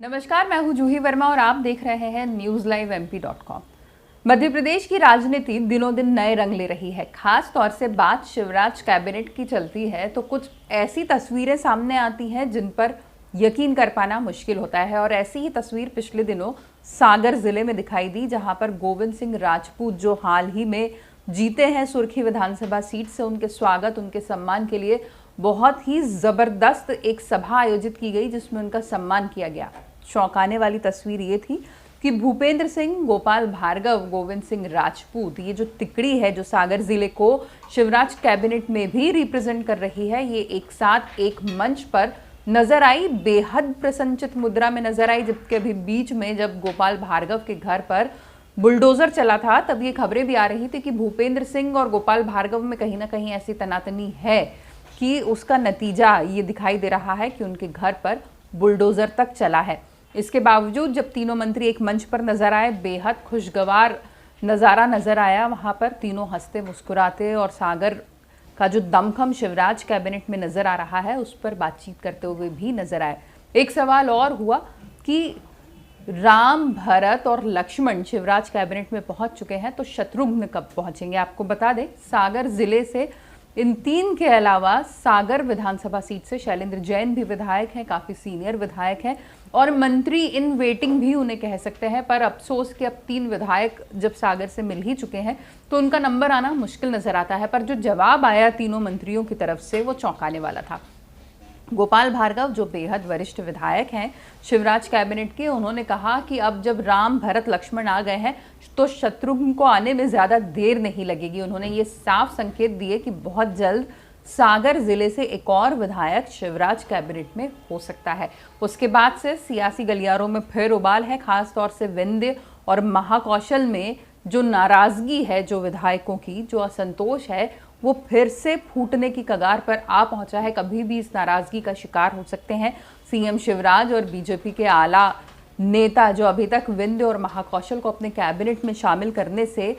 नमस्कार, मैं हूं जूही वर्मा और आप देख रहे हैं newslive.mp.com। मध्य प्रदेश की राजनीति दिनों दिन नए रंग ले रही है। खास तौर से बात शिवराज कैबिनेट की चलती है तो कुछ ऐसी तस्वीरें सामने आती हैं जिन पर यकीन कर पाना मुश्किल होता है। और ऐसी ही तस्वीर पिछले दिनों सागर जिले में दिखाई दी, जहां पर गोविंद सिंह राजपूत, जो हाल ही में जीते हैं सुर्खी विधानसभा सीट से, उनके स्वागत, उनके सम्मान के लिए बहुत ही जबरदस्त एक सभा आयोजित की गई जिसमें उनका सम्मान किया गया। चौंकाने वाली तस्वीर ये थी कि भूपेंद्र सिंह, गोपाल भार्गव, गोविंद सिंह राजपूत, ये जो तिकड़ी है जो सागर जिले को शिवराज कैबिनेट में भी रिप्रेजेंट कर रही है, ये एक साथ एक मंच पर नजर आई, बेहद प्रसन्नचित मुद्रा में नजर आई। जबकि अभी बीच में जब गोपाल भार्गव के घर पर बुलडोजर चला था तब ये खबरें भी आ रही थी कि भूपेंद्र सिंह और गोपाल भार्गव में कहीं ना कहीं ऐसी तनातनी है कि उसका नतीजा ये दिखाई दे रहा है कि उनके घर पर बुलडोजर तक चला है। इसके बावजूद जब तीनों मंत्री एक मंच पर नजर आए, बेहद खुशगवार नज़ारा नजर आया। वहां पर तीनों हंसते मुस्कुराते और सागर का जो दमखम शिवराज कैबिनेट में नजर आ रहा है उस पर बातचीत करते हुए भी नजर आए। एक सवाल और हुआ कि राम, भरत और लक्ष्मण शिवराज कैबिनेट में पहुंच चुके हैं, तो शत्रुघ्न कब पहुंचेंगे? आपको बता दें, सागर जिले से इन तीन के अलावा सागर विधानसभा सीट से शैलेंद्र जैन भी विधायक हैं, काफी सीनियर विधायक हैं और मंत्री इन वेटिंग भी उन्हें कह सकते हैं। पर अफसोस कि अब तीन विधायक जब सागर से मिल ही चुके हैं तो उनका नंबर आना मुश्किल नजर आता है। पर जो जवाब आया तीनों मंत्रियों की तरफ से वो चौंकाने वाला था। गोपाल भार्गव, जो बेहद वरिष्ठ विधायक हैं शिवराज कैबिनेट के, उन्होंने कहा कि अब जब राम, भरत, लक्ष्मण आ गए हैं तो शत्रुघ्न को आने में ज़्यादा देर नहीं लगेगी। उन्होंने ये साफ संकेत दिए कि बहुत जल्द सागर जिले से एक और विधायक शिवराज कैबिनेट में हो सकता है। उसके बाद से सियासी गलियारों में फिर उबाल है, खास तौर से विंध्य और महाकौशल में जो नाराजगी है, जो विधायकों की जो असंतोष है, वो फिर से फूटने की कगार पर आ पहुंचा है। कभी भी इस नाराजगी का शिकार हो सकते हैं सीएम शिवराज और बीजेपी के आला नेता, जो अभी तक विंध्य और महाकौशल को अपने कैबिनेट में शामिल करने से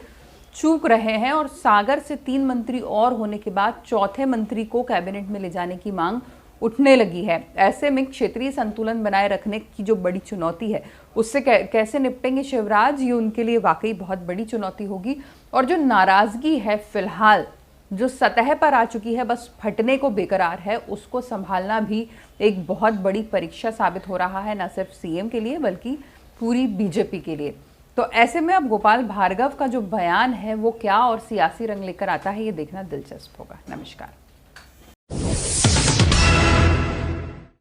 चूक रहे हैं। और सागर से तीन मंत्री और होने के बाद चौथे मंत्री को कैबिनेट में ले जाने की मांग उठने लगी है। ऐसे में क्षेत्रीय संतुलन बनाए रखने की जो बड़ी चुनौती है उससे कैसे निपटेंगे शिवराज, ये उनके लिए वाकई बहुत बड़ी चुनौती होगी। और जो नाराजगी है फिलहाल जो सतह पर आ चुकी है, बस फटने को बेकरार है, उसको संभालना भी एक बहुत बड़ी परीक्षा साबित हो रहा है, न सिर्फ सीएम के लिए बल्कि पूरी बीजेपी के लिए। तो ऐसे में अब गोपाल भार्गव का जो बयान है वो क्या और सियासी रंग लेकर आता है, ये देखना दिलचस्प होगा। नमस्कार।